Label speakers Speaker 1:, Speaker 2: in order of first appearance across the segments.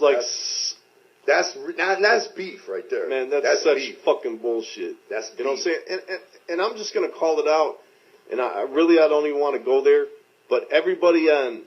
Speaker 1: like...
Speaker 2: That's beef right there.
Speaker 1: Man, that's such beef. Fucking bullshit.
Speaker 2: That's beef.
Speaker 1: You know what I'm saying? And I'm just going to call it out, and I don't even want to go there, but everybody on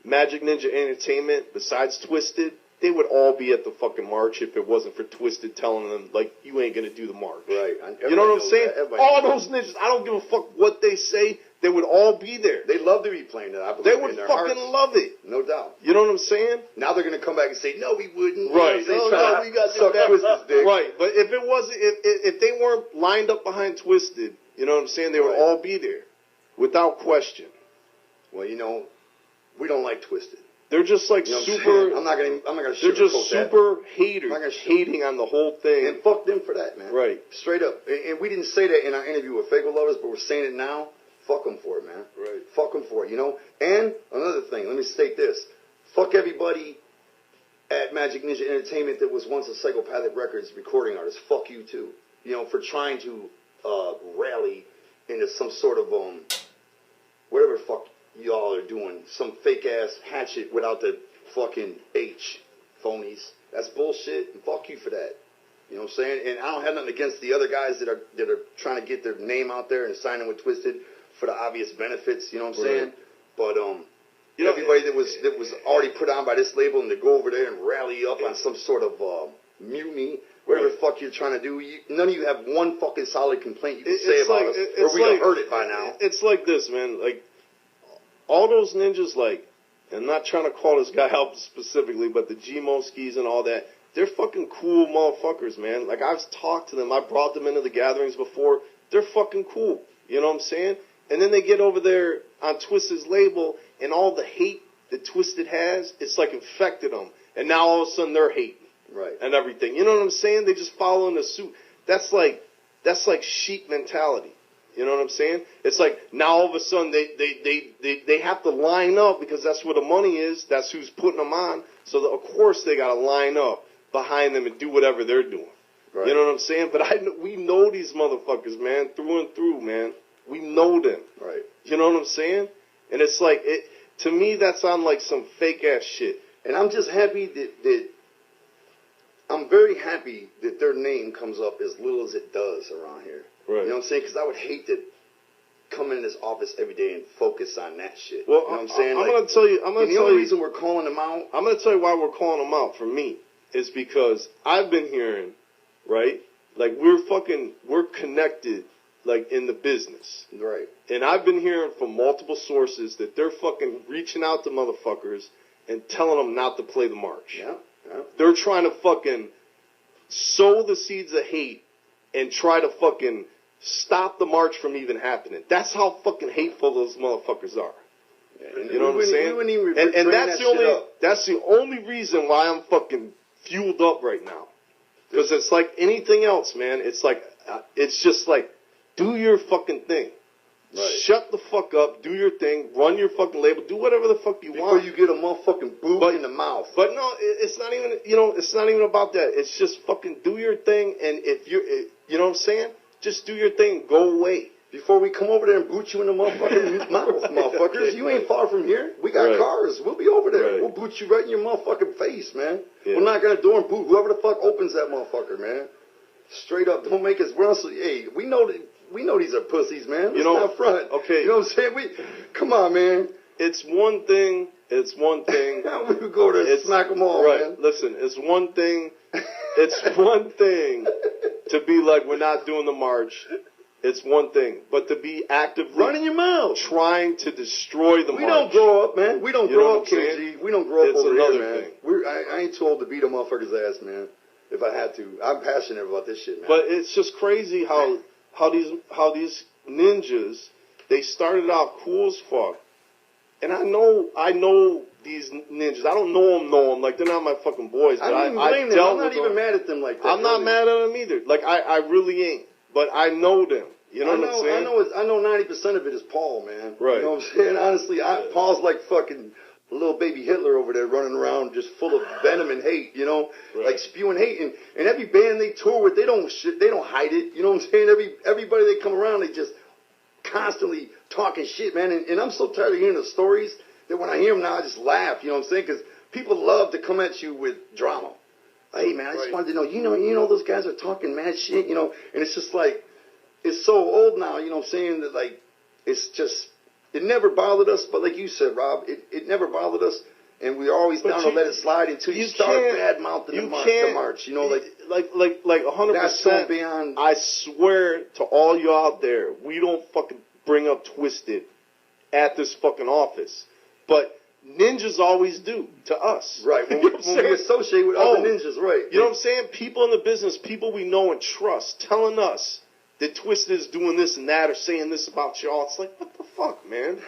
Speaker 1: Magic Ninja Entertainment, besides Twiztid, they would all be at the fucking march if it wasn't for Twiztid telling them, like, you ain't going to do the march.
Speaker 2: Right.
Speaker 1: You know what I'm saying? All those ninjas, I don't give a fuck what they say, they would all be there.
Speaker 2: They love to be playing that. I believe
Speaker 1: they would fucking love it.
Speaker 2: No doubt.
Speaker 1: You know what I'm saying?
Speaker 2: Now they're going to come back and say, no, we wouldn't.
Speaker 1: Right.
Speaker 2: You know, no, we got suck Twiztid's dick.
Speaker 1: Right. But if it wasn't, if they weren't lined up behind Twiztid, you know what I'm saying? They would all be there. Without question.
Speaker 2: Well, you know, we don't like Twiztid.
Speaker 1: They're just like super.
Speaker 2: I'm not gonna.
Speaker 1: They're just super haters, hating on the whole thing.
Speaker 2: And fuck them for that, man.
Speaker 1: Right.
Speaker 2: Straight up. And we didn't say that in our interview with Fago Lovers, but we're saying it now. Fuck them for it, man.
Speaker 1: Right.
Speaker 2: Fuck them for it, you know. And another thing, let me state this: fuck everybody at Magic Ninja Entertainment that was once a Psychopathic Records recording artist. Fuck you too. You know, for trying to rally into some sort of whatever the fuck y'all are doing, some fake ass hatchet without the fucking H, phonies. That's bullshit, and fuck you for that. You know what I'm saying? And I don't have nothing against the other guys that are trying to get their name out there and signing with Twiztid for the obvious benefits. You know what I'm saying? But you know, everybody that was already put on by this label and to go over there and rally up on some sort of mutiny, whatever the fuck you're trying to do, none of you have one fucking solid complaint you can say about us, or we have heard it by now.
Speaker 1: It's like this, man. Like, all those ninjas, like, and I'm not trying to call this guy out specifically, but the G-Moskis and all that, they're fucking cool motherfuckers, man. Like, I've talked to them. I brought them into the gatherings before. They're fucking cool. You know what I'm saying? And then they get over there on Twiztid's label, and all the hate that Twiztid has, it's like infected them. And now all of a sudden they're hating.
Speaker 2: Right.
Speaker 1: And everything. You know what I'm saying? They just follow in the suit. That's like sheep mentality. You know what I'm saying? It's like now all of a sudden they have to line up because that's where the money is. That's who's putting them on. So of course they got to line up behind them and do whatever they're doing. Right. You know what I'm saying? But we know these motherfuckers, man, through and through, man. We know them.
Speaker 2: Right.
Speaker 1: You know what I'm saying? And it's like to me that's on like some fake ass shit.
Speaker 2: And I'm just happy that I'm very happy that their name comes up as little as it does around here.
Speaker 1: Right.
Speaker 2: You know what I'm saying? Because I would hate to come in this office every day and focus on that shit.
Speaker 1: Well,
Speaker 2: you know what I'm saying?
Speaker 1: I'm going to tell you.
Speaker 2: The only reason we're calling them out.
Speaker 1: I'm going to tell you why we're calling them out. For me, is because I've been hearing, right? Like we're connected, like in the business,
Speaker 2: right?
Speaker 1: And I've been hearing from multiple sources that they're fucking reaching out to motherfuckers and telling them not to play the march.
Speaker 2: Yeah.
Speaker 1: They're trying to fucking sow the seeds of hate and try to fucking stop the march from even happening. That's how fucking hateful those motherfuckers are.
Speaker 2: Yeah,
Speaker 1: you know what I'm saying? And that's the only reason why I'm fucking fueled up right now. Because it's like anything else, man. It's like it's just like do your fucking thing. Right. Shut the fuck up, do your thing, run your fucking label, do whatever the fuck you want.
Speaker 2: Before you get a motherfucking boot in the mouth.
Speaker 1: But no, it's not even, it's not even about that. It's just fucking do your thing, and if you're, you know what I'm saying? Just do your thing, go away.
Speaker 2: Before we come over there and boot you in the motherfucking mouth, motherfuckers. You ain't far from here. We got cars. We'll be over there. We'll boot you right in your motherfucking face, man. Yeah. We'll knock on the door and boot whoever the fuck opens that motherfucker, man. Straight up, don't make us run. Hey, we know these are pussies, man. Let's not front.
Speaker 1: Okay.
Speaker 2: You know what I'm saying? Come on, man.
Speaker 1: It's one thing. We
Speaker 2: would go there and smack them all, man.
Speaker 1: Listen, it's one thing. It's one thing to be like, we're not doing the march. It's one thing. But to be actively
Speaker 2: running your mouth,
Speaker 1: trying to destroy the march.
Speaker 2: We don't grow up, man. We don't grow up, KG. We don't grow up over here, man.
Speaker 1: Thing.
Speaker 2: I ain't too old to beat a motherfucker's ass, man. If I had to. I'm passionate about this shit, man.
Speaker 1: But it's just crazy how these ninjas, they started out cool as fuck. And I know these ninjas. I don't know them. Like, they're not my fucking boys. But
Speaker 2: I'm not even mad at them like that.
Speaker 1: I'm not mad at them either. Like, I really ain't. But I know them. You know what I'm saying?
Speaker 2: I know 90% of it is Paul, man.
Speaker 1: Right.
Speaker 2: You know what I'm saying? Honestly, Paul's like fucking little baby Hitler over there running around just full of venom and hate, you know?
Speaker 1: Right.
Speaker 2: Like spewing hate. And every band they tour with, they don't hide it. You know what I'm saying? Everybody they come around, they just constantly talking shit, man. And I'm so tired of hearing the stories that when I hear them now, I just laugh, you know what I'm saying? Because people love to come at you with drama. Hey man, I just wanted to know, you know those guys are talking mad shit, and it's just like, it's so old now, you know what I'm saying, that like, it's just, it never bothered us, but like you said, Rob, it never bothered us, and we're always down to let it slide until you start bad-mouthing the march, like 100%. That's so beyond.
Speaker 1: I swear to all you out there, we don't fucking bring up Twiztid at this fucking office, but ninjas always do to us.
Speaker 2: Right. When we associate with other ninjas, right.
Speaker 1: You know what I'm saying? People in the business, people we know and trust, telling us that Twiztid is doing this and that or saying this about y'all. It's like, what the fuck, man?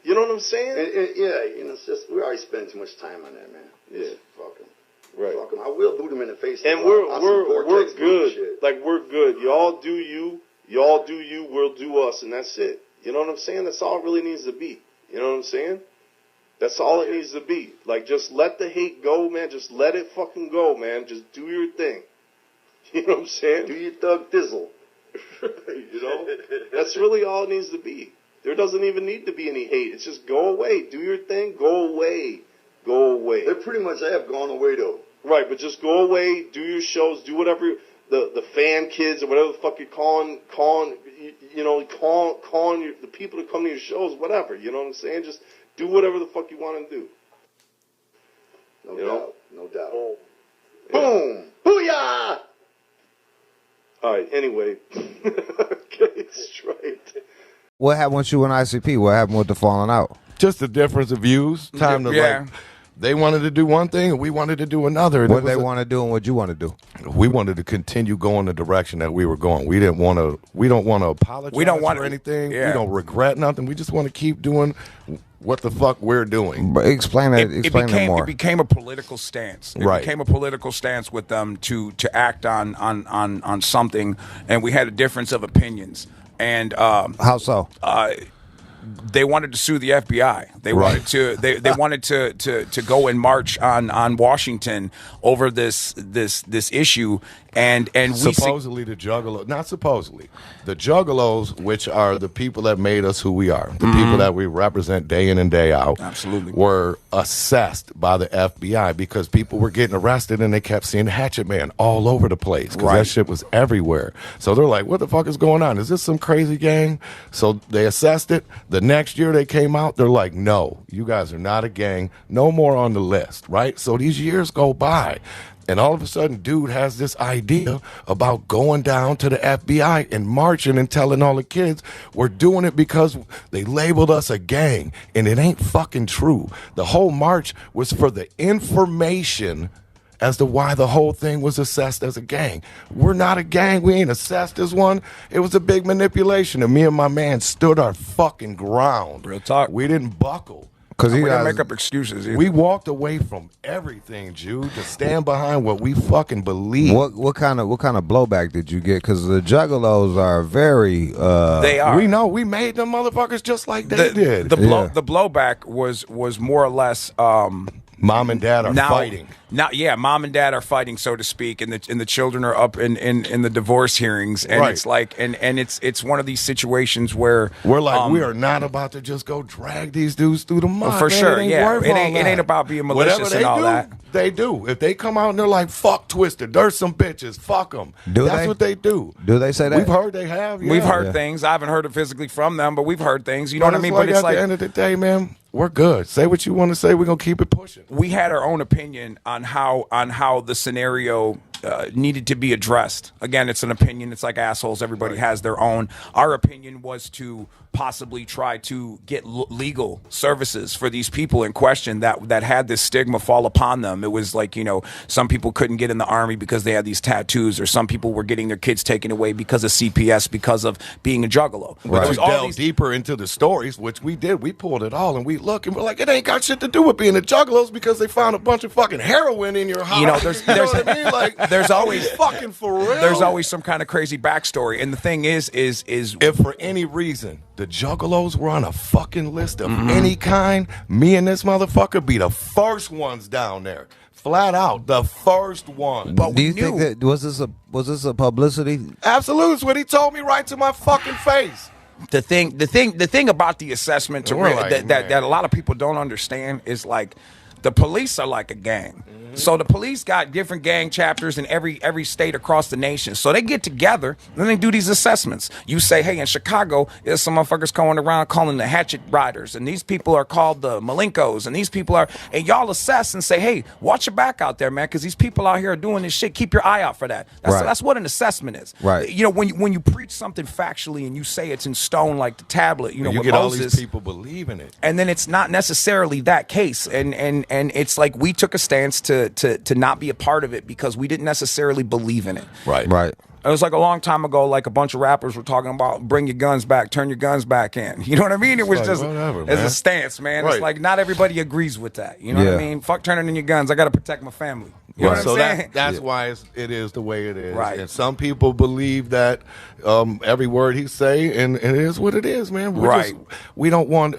Speaker 1: You know what I'm saying?
Speaker 2: And it's just, we already spend too much time on that, man.
Speaker 1: Yeah.
Speaker 2: Fuck them.
Speaker 1: Right.
Speaker 2: Fuck them. I will boot them in the face.
Speaker 1: And we're good. Like, we're good. Y'all do you. Y'all do you. We'll do us. And that's it. You know what I'm saying? That's all it really needs to be. You know what I'm saying? That's all it needs to be. Like, just let the hate go, man. Just let it fucking go, man. Just do your thing. You know what I'm saying?
Speaker 2: Do your thug thizzle.
Speaker 1: You know? That's really all it needs to be. There doesn't even need to be any hate. It's just go away. Do your thing. Go away. Go away.
Speaker 2: They pretty much have gone away, though.
Speaker 1: Right, but just go away. Do your shows. Do whatever the fan kids or whatever the fuck you're calling the people to come to your shows, whatever. You know what I'm saying? Just do whatever the fuck you want to do.
Speaker 2: No doubt. Boom. Booyah!
Speaker 1: All right, anyway. Okay, straight.
Speaker 3: What happened with you and ICP? What happened with the falling out?
Speaker 4: Just a difference of views. Time to like, they wanted to do one thing and we wanted to do another.
Speaker 3: What they want to do and what you want to do?
Speaker 4: We wanted to continue going the direction that we were going. We didn't want to. We don't want to apologize. We don't want for anything. Yeah. We don't regret nothing. We just want to keep doing what the fuck we're doing.
Speaker 3: But explain that. Explain that more.
Speaker 5: It became a political stance. It became a political stance with them to act on something, and we had a difference of opinions. And
Speaker 3: how so?
Speaker 5: They wanted to sue the FBI. They wanted to. They wanted to go and march on Washington over this issue. And we
Speaker 4: supposedly the Juggalos, not supposedly, the Juggalos, which are the people that made us who we are, the people that we represent day in and day out,
Speaker 5: absolutely,
Speaker 4: were assessed by the FBI because people were getting arrested and they kept seeing Hatchet Man all over the place because that shit was everywhere. So they're like, what the fuck is going on? Is this some crazy gang? So they assessed it. The next year they came out, they're like, no, you guys are not a gang. No more on the list, right? So these years go by. And all of a sudden, dude has this idea about going down to the FBI and marching and telling all the kids we're doing it because they labeled us a gang. And it ain't fucking true. The whole march was for the information as to why the whole thing was assessed as a gang. We're not a gang. We ain't assessed as one. It was a big manipulation. And me and my man stood our fucking ground.
Speaker 5: Real talk.
Speaker 4: We didn't buckle.
Speaker 5: Because we didn't make up excuses either.
Speaker 4: We walked away from everything, Jude, to stand behind what we fucking believe.
Speaker 3: What kind of blowback did you get? Because the Juggalos are very.
Speaker 5: They are.
Speaker 4: We know. We made them motherfuckers just like they did.
Speaker 5: The blowback was more or less.
Speaker 4: Mom and dad are fighting.
Speaker 5: Mom and dad are fighting, so to speak, and the children are up in the divorce hearings, and it's like, and it's one of these situations where
Speaker 4: we're like, we are not about to just go drag these dudes through the mud.
Speaker 5: For sure, it ain't about being malicious and all that.
Speaker 4: They do. If they come out and they're like, fuck Twiztid, there's some bitches, fuck them. That's what they do.
Speaker 3: Do they say that?
Speaker 4: We've heard they have. Yeah.
Speaker 5: We've heard things. I haven't heard it physically from them, but we've heard things. You know what I mean?
Speaker 4: But it's like, at the end of the day, man, we're good. Say what you want to say. We're gonna keep it pushing.
Speaker 5: We had our own opinion on how the scenario needed to be addressed. Again, it's an opinion. It's like assholes. Everybody has their own. Our opinion was to possibly try to get legal services for these people in question that had this stigma fall upon them. It was like, some people couldn't get in the army because they had these tattoos, or some people were getting their kids taken away because of CPS, because of being a juggalo.
Speaker 4: Right. We delved deeper into the stories, which we did. We pulled it all, and we look, and we're like, it ain't got shit to do with being a juggalos because they found a bunch of fucking heroin in your house.
Speaker 5: There's
Speaker 4: what I mean? Like,
Speaker 5: there's always
Speaker 4: fucking for real.
Speaker 5: There's always some kind of crazy backstory, and the thing is
Speaker 4: if for any reason the Juggalos were on a fucking list of any kind, me and this motherfucker be the first ones down there. Flat out, the first one.
Speaker 3: But do you think that was this a publicity?
Speaker 4: Absolutely, it's what he told me right to my fucking face.
Speaker 5: The thing about the assessment that a lot of people don't understand is like The police are like a gang. So the police got different gang chapters in every state across the nation. So they get together and they do these assessments. You say, hey, in Chicago, there's some motherfuckers going around calling the hatchet riders, and these people are called the Malinkos, and these people are, and y'all assess and say, hey, watch your back out there, man, because these people out here are doing this shit. Keep your eye out for that. That's what an assessment is.
Speaker 3: Right.
Speaker 5: You know, when you preach something factually and you say it's in stone like the tablet, you know,
Speaker 4: you
Speaker 5: with
Speaker 4: get
Speaker 5: Moses,
Speaker 4: all these people believing it,
Speaker 5: and then it's not necessarily that case, and it's like we took a stance to not be a part of it because we didn't necessarily believe in it.
Speaker 4: right?
Speaker 3: Right.
Speaker 5: It was like a long time ago, like a bunch of rappers were talking about bring your guns back, turn your guns back in. You know what I mean? It was
Speaker 4: like,
Speaker 5: just
Speaker 4: whatever,
Speaker 5: it's
Speaker 4: man.
Speaker 5: a stance, man.
Speaker 4: Right.
Speaker 5: It's like not everybody agrees with that. You know what I mean? Fuck turning in your guns. I got to protect my family. You know what I'm
Speaker 4: So
Speaker 5: saying?
Speaker 4: that's why it is the way it is.
Speaker 5: Right.
Speaker 4: And some people believe that every word he say, and it is what it is, man.
Speaker 5: Right.
Speaker 4: We don't want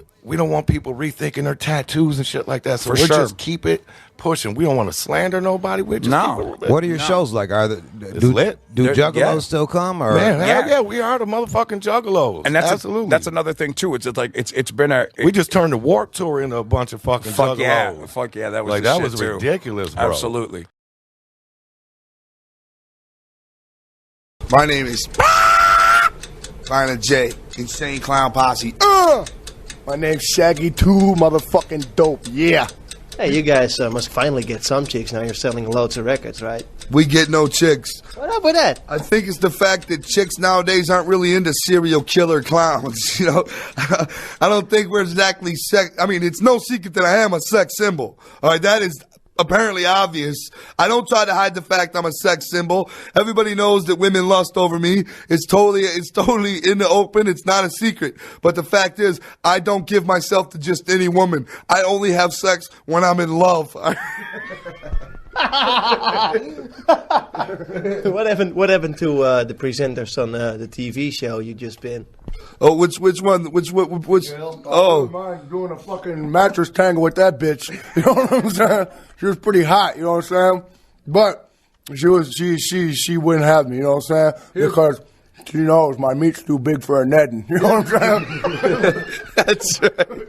Speaker 4: people rethinking their tattoos and shit like that. So
Speaker 5: For
Speaker 4: we'll
Speaker 5: sure.
Speaker 4: just keep it pushing. We don't want to slander nobody. We just
Speaker 5: No.
Speaker 4: keep it
Speaker 3: What are your shows like? Are
Speaker 4: It's lit.
Speaker 3: Do
Speaker 5: They're-
Speaker 3: Juggalos
Speaker 5: yeah.
Speaker 3: still come? Or
Speaker 4: Man, hell
Speaker 5: Yeah.
Speaker 4: yeah, we are the motherfucking juggalos.
Speaker 5: And that's
Speaker 4: absolutely.
Speaker 5: that's another thing too. It's like it's been a
Speaker 4: we just turned the Warped Tour into a bunch of fucking
Speaker 5: fuck
Speaker 4: juggalos.
Speaker 5: yeah, that was
Speaker 4: Like
Speaker 5: the
Speaker 4: that
Speaker 5: shit,
Speaker 4: was
Speaker 5: too.
Speaker 4: ridiculous, bro.
Speaker 5: Absolutely.
Speaker 6: My name is Final J, Insane Clown Posse.
Speaker 7: My name's Shaggy 2, motherfucking dope, yeah.
Speaker 8: Hey, you guys must finally get some chicks now. You're selling loads of records, right?
Speaker 6: We get no chicks.
Speaker 8: What up with that?
Speaker 6: I think it's the fact that chicks nowadays aren't really into serial killer clowns, you know? I don't think we're exactly I mean, it's no secret that I am a sex symbol. All right, that is apparently obvious. I don't try to hide the fact I'm a sex symbol. Everybody knows that women lust over me. It's totally in the open. It's not a secret. But the fact is, I don't give myself to just any woman. I only have sex when I'm in love.
Speaker 8: What happened to the presenters on the TV show you just been?
Speaker 6: Oh, which one? Which? Oh.
Speaker 7: Mind doing a fucking mattress tangle with that bitch. You know what I'm saying? She was pretty hot, you know what I'm saying? But she wouldn't have me, you know what I'm saying? Because she knows my meat's too big for her netting. You know what I'm saying?
Speaker 6: That's right.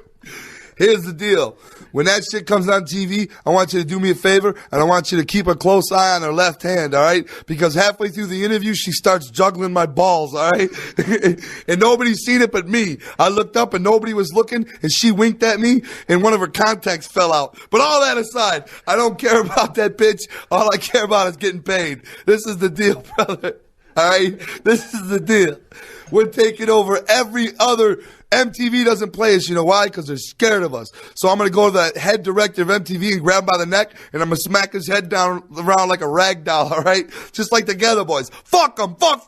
Speaker 6: Here's the deal. When that shit comes on TV, I want you to do me a favor, and I want you to keep a close eye on her left hand, all right? Because halfway through the interview, she starts juggling my balls, all right? And nobody's seen it but me. I looked up and nobody was looking, and she winked at me, and one of her contacts fell out. But all that aside, I don't care about that bitch. All I care about is getting paid. This is the deal, brother. All right? This is the deal. We're taking over every other. MTV doesn't play us, you know why? Because they're scared of us. So I'm going to go to the head director of MTV and grab him by the neck, and I'm going to smack his head down around like a rag doll, all right? Just like the Together Boys. Fuck them, fuck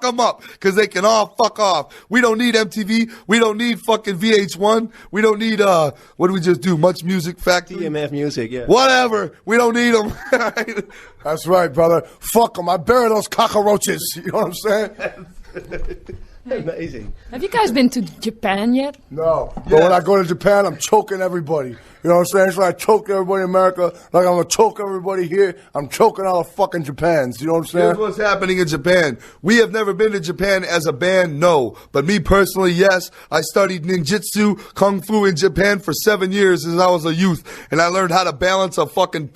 Speaker 6: them up, because they can all fuck off. We don't need MTV. We don't need fucking VH1. We don't need, what do we just do? Much Music Factory?
Speaker 8: TMF Music, yeah.
Speaker 6: Whatever. We don't need them.
Speaker 7: That's right, brother. Fuck them. I bury those cockroaches. You know what I'm saying?
Speaker 8: Amazing.
Speaker 9: Have you guys been to Japan yet?
Speaker 7: No. But when I go to Japan, I'm choking everybody. You know what I'm saying? It's like I choked everybody in America. Like I'm going to choke everybody here. I'm choking all the fucking Japans. You know what I'm saying?
Speaker 6: Here's what's happening in Japan. We have never been to Japan as a band, no. But me personally, yes. I studied ninjutsu, kung fu in Japan for 7 years as I was a youth. And I learned how to balance a fucking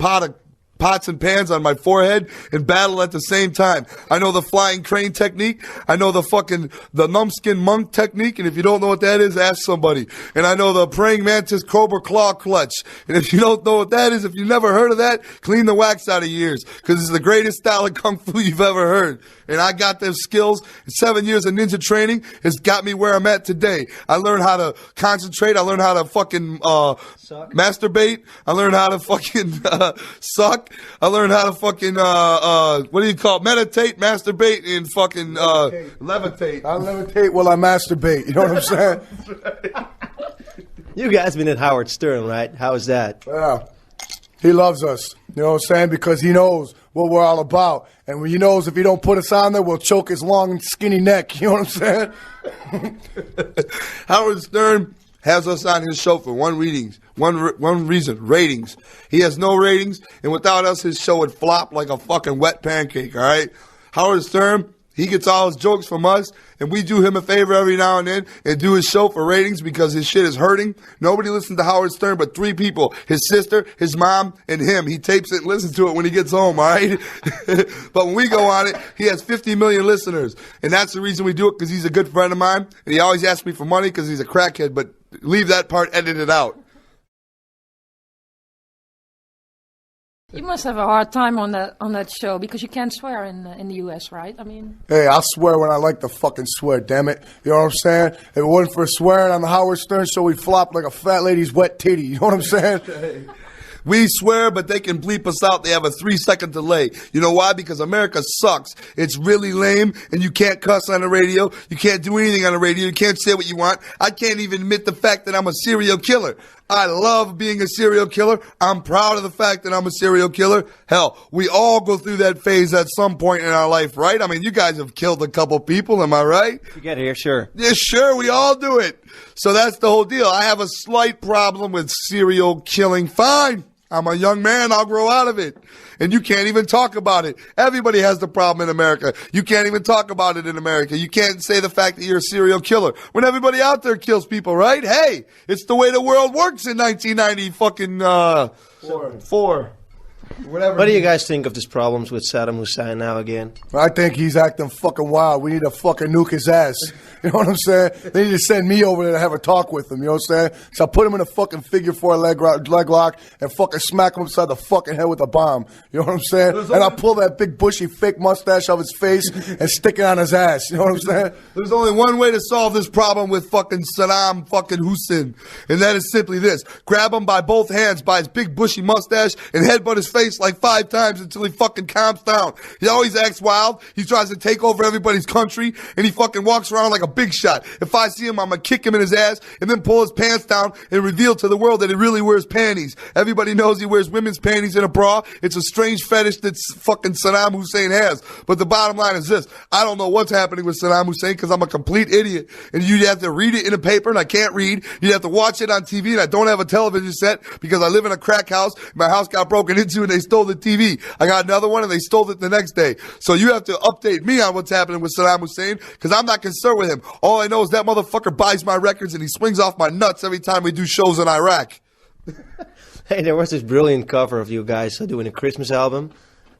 Speaker 6: pots and pans on my forehead and battle at the same time. I know the flying crane technique. I know the numbskin monk technique. And if you don't know what that is, ask somebody. And I know the praying mantis cobra claw clutch. And if you don't know what that is, if you've never heard of that, clean the wax out of your ears. Because it's the greatest style of kung fu you've ever heard. And I got those skills. 7 years of ninja training has got me where I'm at today. I learned how to concentrate. I learned how to fucking masturbate. I learned how to fucking suck. I learned how to fucking what do you call it? Meditate, masturbate, and fucking levitate.
Speaker 7: I levitate while I masturbate. You know what I'm saying?
Speaker 8: You guys been at Howard Stern, right? How is that?
Speaker 7: Yeah. He loves us. You know what I'm saying? Because he knows what we're all about. And when he knows if he don't put us on there, we'll choke his long, skinny neck. You know what I'm saying?
Speaker 6: Howard Stern has us on his show for one reason, ratings. He has no ratings, and without us, his show would flop like a fucking wet pancake, all right? Howard Stern He gets all his jokes from us, and we do him a favor every now and then and do his show for ratings because his shit is hurting. Nobody listens to Howard Stern but 3 people, his sister, his mom, and him. He tapes it and listens to it when he gets home, all right? But when we go on it, he has 50 million listeners, and that's the reason we do it, because he's a good friend of mine, and he always asks me for money because he's a crackhead, but leave that part edited out.
Speaker 9: You must have a hard time on that show because you can't swear in the US, right? I mean,
Speaker 7: Hey, I swear when I like to fucking swear, damn it. You know what I'm saying? If it wasn't for swearing on the Howard Stern show, we'd flop like a fat lady's wet titty. You know what I'm saying?
Speaker 6: We swear, but they can bleep us out. They have a 3-second delay. You know why? Because America sucks. It's really lame, and you can't cuss on the radio. You can't do anything on the radio. You can't say what you want. I can't even admit the fact that I'm a serial killer. I love being a serial killer. I'm proud of the fact that I'm a serial killer. Hell, we all go through that phase at some point in our life, right? I mean, you guys have killed a couple people, am I right?
Speaker 8: You get here, sure.
Speaker 6: Yeah, sure, we all do it. So that's the whole deal. I have a slight problem with serial killing. Fine. I'm a young man. I'll grow out of it. And you can't even talk about it. Everybody has the problem in America. You can't even talk about it in America. You can't say the fact that you're a serial killer when everybody out there kills people, right? Hey, it's the way the world works in 1990 fucking, four. Whatever.
Speaker 8: What do you guys think of these problems with Saddam Hussein now again?
Speaker 7: I think he's acting fucking wild. We need to fucking nuke his ass. You know what I'm saying? They need to send me over there to have a talk with him. You know what I'm saying? So I put him in a fucking figure 4 leg lock and fucking smack him upside the fucking head with a bomb. You know what I'm saying? And I'll pull that big bushy fake mustache off his face and stick it on his ass. You know what I'm saying?
Speaker 6: There's only one way to solve this problem with fucking Saddam fucking Hussein, and that is simply this. Grab him by both hands by his big bushy mustache and headbutt his face like 5 times until he fucking calms down. He always acts wild. He tries to take over everybody's country, and he fucking walks around like a big shot. If I see him, I'm gonna kick him in his ass and then pull his pants down and reveal to the world that he really wears panties. Everybody knows he wears women's panties in a bra. It's a strange fetish that fucking Saddam Hussein has. But the bottom line is this. I don't know what's happening with Saddam Hussein because I'm a complete idiot. And you'd have to read it in a paper, and I can't read. You'd have to watch it on TV, and I don't have a television set because I live in a crack house. My house got broken into, and they stole the TV. I got another one, and they stole it the next day. So you have to update me on what's happening with Saddam Hussein because I'm not concerned with him. All I know is that motherfucker buys my records, and he swings off my nuts every time we do shows in Iraq.
Speaker 8: Hey, there was this brilliant cover of you guys doing a Christmas album.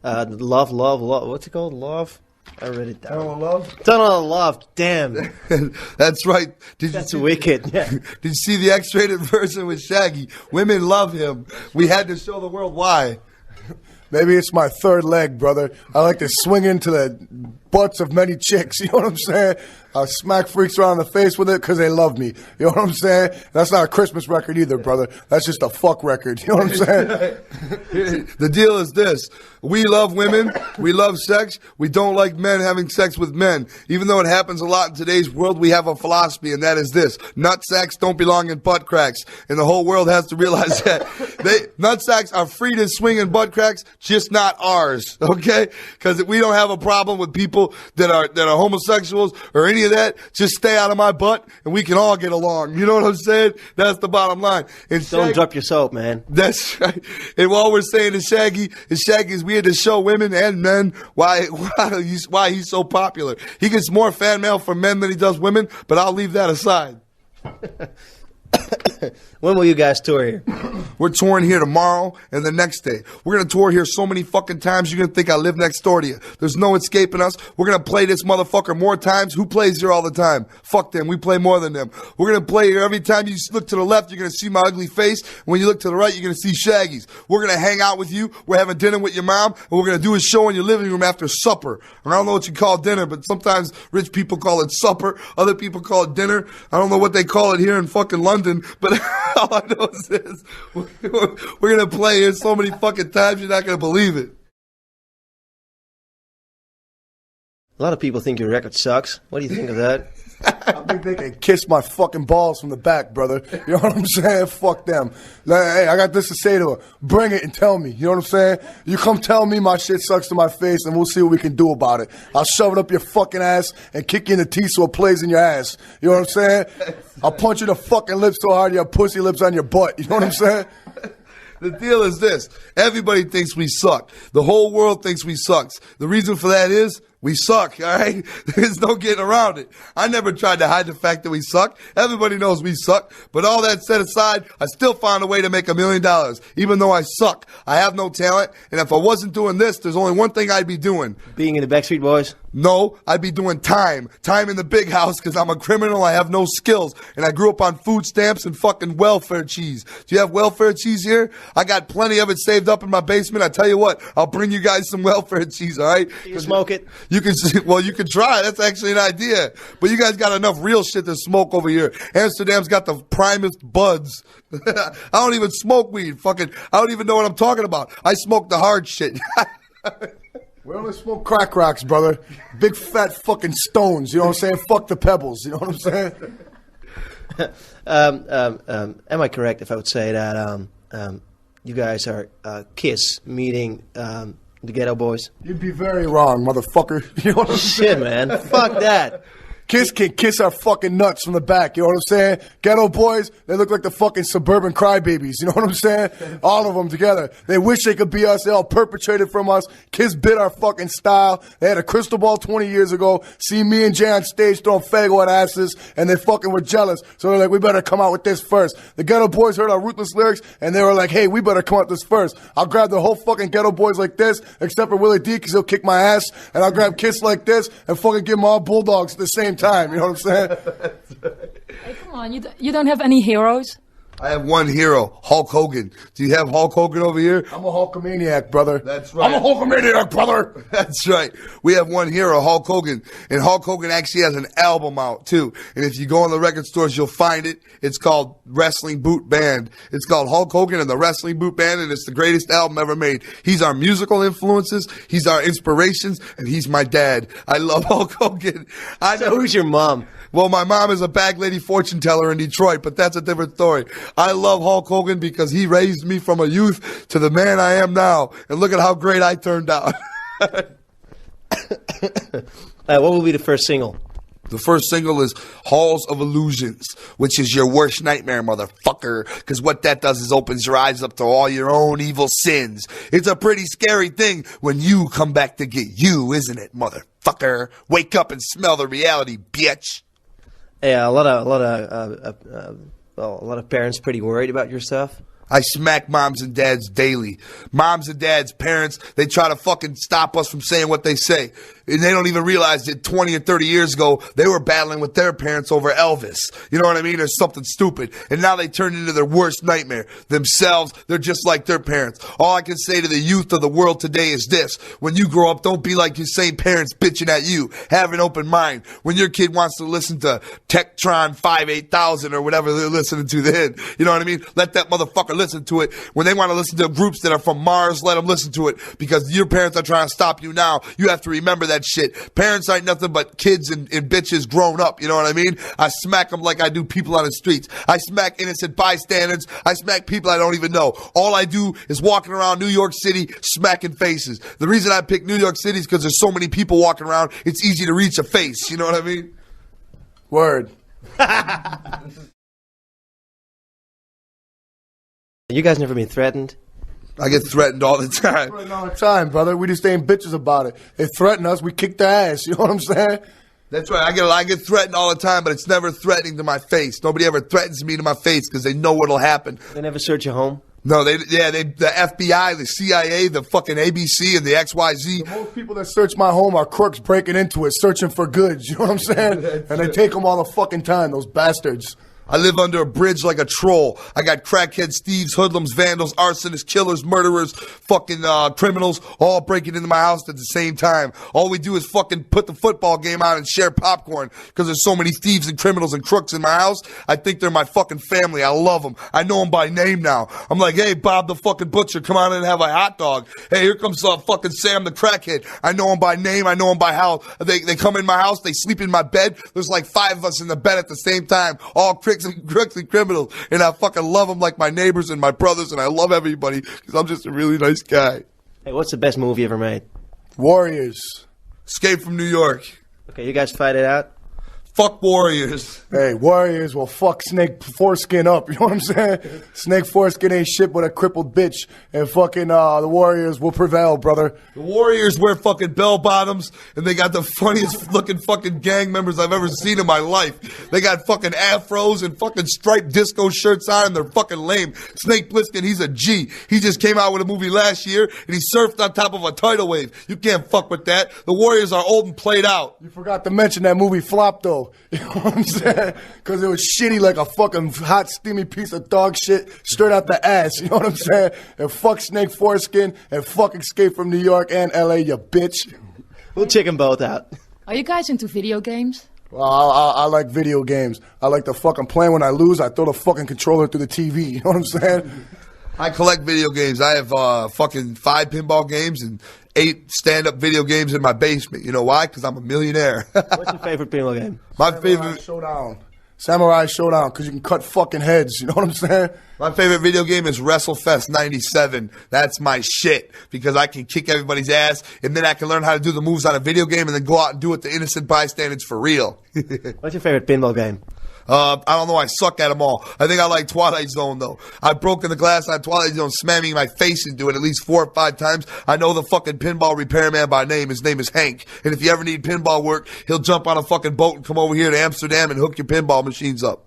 Speaker 8: Love. What's it called? Love? I read it down.
Speaker 7: Tunnel of Love?
Speaker 8: Tunnel of Love. Damn.
Speaker 6: That's right.
Speaker 8: That's wicked. Yeah.
Speaker 6: Did you see the X-rated version with Shaggy? Women love him. We had to show the world why.
Speaker 7: Maybe it's my third leg, brother. I like to swing into the butts of many chicks. You know what I'm saying? I smack freaks around the face with it because they love me. You know what I'm saying? That's not a Christmas record either, brother. That's just a fuck record. You know what I'm saying?
Speaker 6: The deal is this. We love women. We love sex. We don't like men having sex with men. Even though it happens a lot in today's world, we have a philosophy, and that is this. Nutsacks don't belong in butt cracks. And the whole world has to realize that. Nutsacks are free to swing in butt cracks, just not ours. Okay? Because we don't have a problem with people that are homosexuals or any of that. Just stay out of my butt, and we can all get along. You know what I'm saying? That's the bottom line. And
Speaker 8: Don't drop your soap, man.
Speaker 6: That's right. And all we're saying to Shaggy is we had to show women and men why he's so popular. He gets more fan mail from men than he does women, but I'll leave that aside.
Speaker 8: When will you guys tour here?
Speaker 6: We're touring here tomorrow and the next day. We're going to tour here so many fucking times you're going to think I live next door to you. There's no escaping us. We're going to play this motherfucker more times. Who plays here all the time? Fuck them. We play more than them. We're going to play here every time you look to the left, you're going to see my ugly face. When you look to the right, you're going to see Shaggy's. We're going to hang out with you. We're having dinner with your mom, and we're going to do a show in your living room after supper. And I don't know what you call dinner, but sometimes rich people call it supper. Other people call it dinner. I don't know what they call it here in fucking London, but all I know is this. We're going to play here so many fucking times, you're not going to believe it.
Speaker 8: A lot of people think your record sucks. What do you think of that?
Speaker 7: I think they can kiss my fucking balls from the back, brother. You know what I'm saying? Fuck them. Like, hey, I got this to say to her. Bring it and tell me. You know what I'm saying? You come tell me my shit sucks to my face, and we'll see what we can do about it. I'll shove it up your fucking ass and kick you in the teeth so it plays in your ass. You know what I'm saying? I'll punch you in the fucking lips so hard you have pussy lips on your butt. You know what I'm saying?
Speaker 6: The deal is this. Everybody thinks we suck. The whole world thinks we sucks. The reason for that is We suck, all right? There's no getting around it. I never tried to hide the fact that we suck. Everybody knows we suck. But all that set aside, I still found a way to make $1 million. Even though I suck, I have no talent. And if I wasn't doing this, there's only one thing I'd be doing.
Speaker 8: Being in the Backstreet Boys?
Speaker 6: No, I'd be doing time. Time in the big house because I'm a criminal. I have no skills. And I grew up on food stamps and fucking welfare cheese. Do you have welfare cheese here? I got plenty of it saved up in my basement. I tell you what, I'll bring you guys some welfare cheese, all right?
Speaker 8: You smoke it?
Speaker 6: You can, well, you can try. That's actually an idea. But you guys got enough real shit to smoke over here. Amsterdam's got the primest buds. I don't even smoke weed. Fucking, I don't even know what I'm talking about. I smoke the hard shit.
Speaker 7: We only smoke crack rocks, brother. Big fat fucking stones. You know what I'm saying? Fuck the pebbles. You know what I'm saying?
Speaker 8: Am I correct if I would say that you guys are Kiss meeting the Ghetto Boys?
Speaker 7: You'd be very wrong, motherfucker. You know what I'm saying?
Speaker 8: Shit, man. Fuck that.
Speaker 7: Kiss can kiss our fucking nuts from the back, you know what I'm saying? Ghetto Boys, they look like the fucking suburban crybabies, you know what I'm saying? All of them together. They wish they could be us. They all perpetrated from us. Kiss bit our fucking style. They had a crystal ball 20 years ago. See me and Jay on stage throwing Fago at asses, and they fucking were jealous. So they're like, we better come out with this first. The Ghetto Boys heard our ruthless lyrics, and they were like, hey, we better come out with this first. I'll grab the whole fucking Ghetto Boys like this, except for Willie D, because he'll kick my ass, and I'll grab Kiss like this, and fucking give them all bulldogs at the same time. You know what I'm saying?
Speaker 9: Hey, come on, you don't have any heroes?
Speaker 6: I have one hero, Hulk Hogan. Do you have Hulk Hogan over here?
Speaker 7: I'm a Hulkamaniac, brother.
Speaker 6: That's right.
Speaker 7: I'm a Hulkamaniac, brother.
Speaker 6: That's right. We have one hero, Hulk Hogan. And Hulk Hogan actually has an album out, too. And if you go in the record stores, you'll find it. It's called Wrestling Boot Band. It's called Hulk Hogan and the Wrestling Boot Band, and it's the greatest album ever made. He's our musical influences. He's our inspirations. And he's my dad. I love Hulk Hogan.
Speaker 8: So who's your mom?
Speaker 6: Well, my mom is a bag lady fortune teller in Detroit, but that's a different story. I love Hulk Hogan because he raised me from a youth to the man I am now. And look at how great I turned out.
Speaker 8: What will be the first single?
Speaker 6: The first single is Halls of Illusions, which is your worst nightmare, motherfucker. Because what that does is opens your eyes up to all your own evil sins. It's a pretty scary thing when you come back to get you, isn't it, motherfucker? Wake up and smell the reality, bitch.
Speaker 8: Yeah, a lot of parents pretty worried about your stuff.
Speaker 6: I smack moms and dads daily. Moms and dads, parents, they try to fucking stop us from saying what they say. And they don't even realize that 20 or 30 years ago, they were battling with their parents over Elvis. You know what I mean? Or something stupid. And now they turn into their worst nightmare. Themselves, they're just like their parents. All I can say to the youth of the world today is this. When you grow up, don't be like your same parents bitching at you. Have an open mind. When your kid wants to listen to Tektron 58000 or whatever they're listening to then, you know what I mean? Let that motherfucker listen to it. When they want to listen to groups that are from Mars, let them listen to it. Because your parents are trying to stop you now. You have to remember that shit. Parents ain't nothing but kids and bitches grown up. You know what I mean? I smack them like I do people on the streets. I smack innocent bystanders. I smack people I don't even know. All I do is walking around New York City smacking faces. The reason I pick New York City is because there's so many people walking around. It's easy to reach a face. You know what I mean?
Speaker 7: Word.
Speaker 8: You guys never been threatened?
Speaker 6: I get threatened all the time.
Speaker 7: All the time, brother. We just ain't bitches about it. They threaten us, we kick their ass. You know what I'm saying?
Speaker 6: That's right. I get threatened all the time, but it's never threatening to my face. Nobody ever threatens me to my face because they know what'll happen.
Speaker 8: They never search your home?
Speaker 6: No, the FBI, the CIA, the fucking ABC, and the XYZ.
Speaker 7: The most people that search my home are crooks breaking into it, searching for goods. You know what I'm saying? And they take them all the fucking time, those bastards.
Speaker 6: I live under a bridge like a troll. I got crackheads, thieves, hoodlums, vandals, arsonists, killers, murderers, fucking criminals, all breaking into my house at the same time. All we do is fucking put the football game on and share popcorn because there's so many thieves and criminals and crooks in my house. I think they're my fucking family. I love them. I know them by name now. I'm like, hey, Bob the fucking butcher, come on in and have a hot dog. Hey, here comes fucking Sam the crackhead. I know him by name. I know him by how they come in my house. They sleep in my bed. There's like 5 of us in the bed at the same time, all crooks and criminals, and I fucking love them like my neighbors and my brothers, and I love everybody because I'm just a really nice guy.
Speaker 8: Hey, what's the best movie you ever made?
Speaker 7: Warriors.
Speaker 6: Escape from New York.
Speaker 8: Okay, you guys fight it out?
Speaker 6: Fuck Warriors.
Speaker 7: Hey, Warriors will fuck Snake Foreskin up. You know what I'm saying? Snake Foreskin ain't shit but a crippled bitch. And fucking the Warriors will prevail, brother.
Speaker 6: The Warriors wear fucking bell bottoms, and they got the funniest looking fucking gang members I've ever seen in my life. They got fucking afros and fucking striped disco shirts on, and they're fucking lame. Snake Plissken, he's a G. He just came out with a movie last year, and he surfed on top of a tidal wave. You can't fuck with that. The Warriors are old and played out.
Speaker 7: You forgot to mention that movie flopped, though. You know what I'm saying? Because it was shitty like a fucking hot, steamy piece of dog shit straight out the ass. You know what I'm saying? And fuck Snake Foreskin and fuck Escape from New York and LA, you bitch.
Speaker 8: We'll check them both out.
Speaker 9: Are you guys into video games?
Speaker 7: Well, I like video games. I like to fucking play. When I lose, I throw the fucking controller through the TV. You know what I'm saying?
Speaker 6: I collect video games. I have fucking 5 pinball games and 8 stand-up video games in my basement. You know why? Because I'm a millionaire.
Speaker 8: What's your favorite pinball game?
Speaker 6: My favorite
Speaker 7: Samurai Showdown, because you can cut fucking heads. You know what I'm saying?
Speaker 6: My favorite video game is WrestleFest 97. That's my shit, because I can kick everybody's ass, and then I can learn how to do the moves on a video game and then go out and do it to innocent bystanders for real.
Speaker 8: What's your favorite pinball game?
Speaker 6: I don't know. I suck at them all. I think I like Twilight Zone, though. I've broken the glass on Twilight Zone, slamming my face into it at least 4 or 5 times. I know the fucking pinball repairman by name. His name is Hank. And if you ever need pinball work, he'll jump on a fucking boat and come over here to Amsterdam and hook your pinball machines up.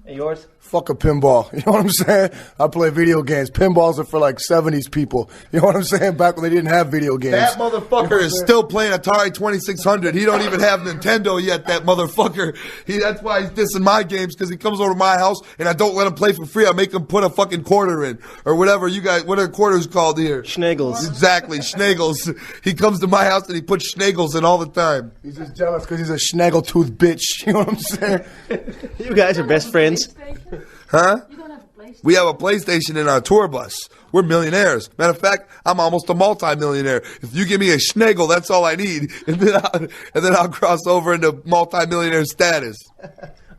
Speaker 8: And yours?
Speaker 7: Fuck a pinball. You know what I'm saying? I play video games. Pinballs are for like 70s people. You know what I'm saying? Back when they didn't have video games.
Speaker 6: That motherfucker is still playing Atari 2600. He don't even have Nintendo yet, that motherfucker. That's why he's dissing my games, because he comes over to my house and I don't let him play for free. I make him put a fucking quarter in. Or whatever you guys, what are quarters called here?
Speaker 8: Schnaggles.
Speaker 6: Exactly, Schnaggles. He comes to my house and he puts Schnaggles in all the time.
Speaker 7: He's just jealous because he's a snaggletooth bitch. You know what I'm saying?
Speaker 8: You guys are best friends.
Speaker 6: Huh? We have a PlayStation in our tour bus. We're millionaires. Matter of fact, I'm almost a multi-millionaire. If you give me a Schnagel, that's all I need. And then I'll cross over into multi-millionaire status.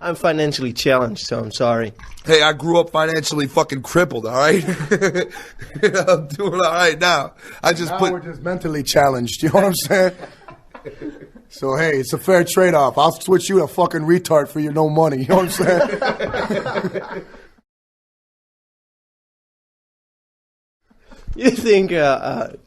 Speaker 8: I'm financially challenged, so I'm sorry.
Speaker 6: Hey, I grew up financially fucking crippled, all right? I'm doing all right now.
Speaker 7: We're just mentally challenged. You know what I'm saying? So, hey, it's a fair trade-off. I'll switch you to fucking retard for your no money. You know what I'm saying?
Speaker 8: You think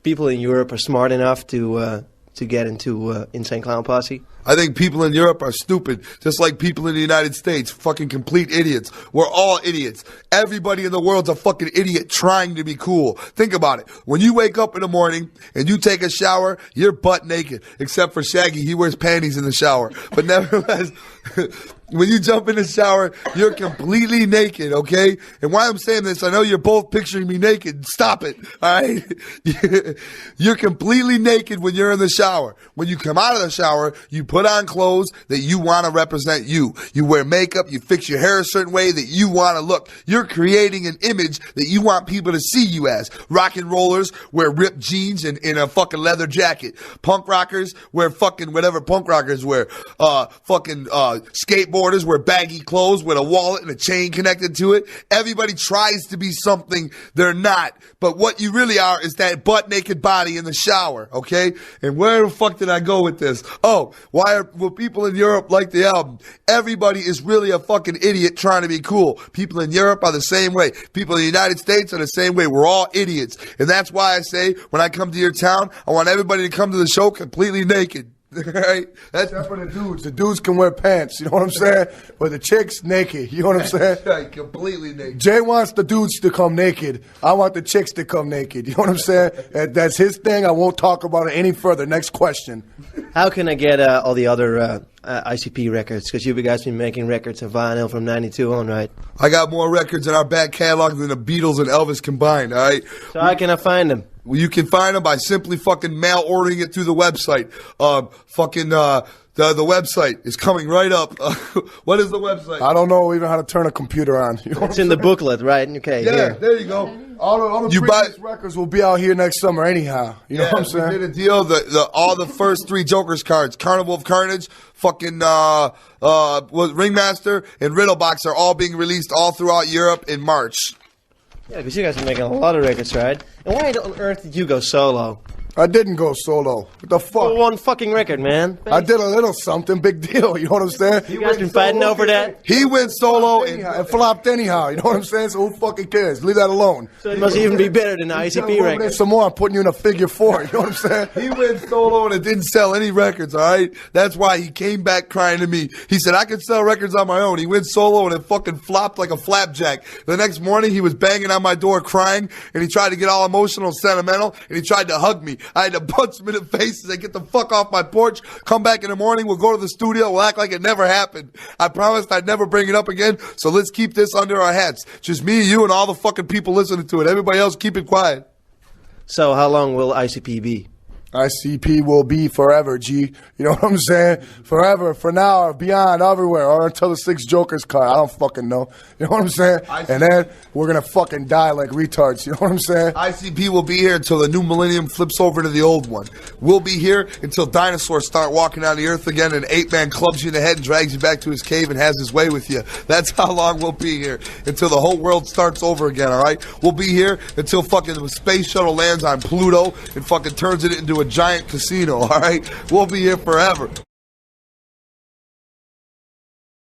Speaker 8: people in Europe are smart enough to get into Insane Clown Posse?
Speaker 6: I think people in Europe are stupid, just like people in the United States, fucking complete idiots. We're all idiots. Everybody in the world's a fucking idiot trying to be cool. Think about it. When you wake up in the morning and you take a shower, you're butt naked, except for Shaggy. He wears panties in the shower. But nevertheless, when you jump in the shower, you're completely naked, okay? And why I'm saying this, I know you're both picturing me naked. Stop it, all right? You're completely naked when you're in the shower. When you come out of the shower, you put on clothes that you want to represent you. You wear makeup, you fix your hair a certain way that you want to look. You're creating an image that you want people to see you as. Rock and rollers wear ripped jeans and in a fucking leather jacket. Punk rockers wear fucking whatever punk rockers wear. Skateboarders wear baggy clothes with a wallet and a chain connected to it. Everybody tries to be something they're not. But what you really are is that butt naked body in the shower, okay? And where the fuck did I go with this? Oh, will people in Europe like the album? Everybody is really a fucking idiot trying to be cool. People in Europe are the same way. People in the United States are the same way. We're all idiots. And that's why I say, when I come to your town, I want everybody to come to the show completely naked. Right?
Speaker 7: Except for the dudes. The dudes can wear pants, you know what I'm saying? But the chicks, naked, you know what I'm saying?
Speaker 6: Right, completely naked.
Speaker 7: Jay wants the dudes to come naked. I want the chicks to come naked, you know what I'm saying? That's his thing. I won't talk about it any further. Next question.
Speaker 8: How can I get all the other ICP records? Because you guys been making records of vinyl from 92 on, right?
Speaker 6: I got more records in our back catalog than the Beatles and Elvis combined, all right?
Speaker 8: So how can I find them?
Speaker 6: Well, you can find them by simply fucking mail ordering it through the website. The website is coming right up. What is the website?
Speaker 7: I don't know even how to turn a computer on. You know
Speaker 8: it's in the booklet, right? Okay.
Speaker 6: Yeah,
Speaker 8: here.
Speaker 6: There you go.
Speaker 7: All the previous records will be out here next summer anyhow. You know what I'm saying?
Speaker 6: We did a deal. All the first 3 Joker's cards, Carnival of Carnage, fucking Ringmaster, and Riddlebox are all being released all throughout Europe in March.
Speaker 8: Yeah, because you guys are making a lot of records, right? And why on earth did you go solo?
Speaker 7: I didn't go solo. What the fuck?
Speaker 8: One fucking record, man.
Speaker 7: I did a little something, big deal. You know what I'm saying?
Speaker 8: You guys been fighting over that?
Speaker 7: He went solo and flopped anyhow. You know what I'm saying? So who fucking cares? Leave that alone.
Speaker 8: So it must even be better than the ICP record.
Speaker 7: Some more, I'm putting you in a figure 4. You know what I'm saying?
Speaker 6: He went solo and it didn't sell any records, all right? That's why he came back crying to me. He said, I can sell records on my own. He went solo and it fucking flopped like a flapjack. The next morning, he was banging on my door crying, and he tried to get all emotional and sentimental, and he tried to hug me. I had to punch him in the face and say, get the fuck off my porch. Come back in the morning. We'll go to the studio. We'll act like it never happened. I promised I'd never bring it up again, so let's keep this under our hats. Just me and you and all the fucking people listening to it. Everybody else, keep it quiet.
Speaker 8: So how long will ICP be?
Speaker 7: ICP will be forever, G. You know what I'm saying? Forever, for now, or beyond, everywhere, or until the 6 Jokers cut. I don't fucking know. You know what I'm saying? And then we're gonna fucking die like retards. You know what I'm saying?
Speaker 6: ICP will be here until the new millennium flips over to the old one. We'll be here until dinosaurs start walking on the earth again and Ape Man clubs you in the head and drags you back to his cave and has his way with you. That's how long we'll be here. Until the whole world starts over again, all right? We'll be here until fucking the space shuttle lands on Pluto and fucking turns it into a giant casino, all right? We'll be here forever.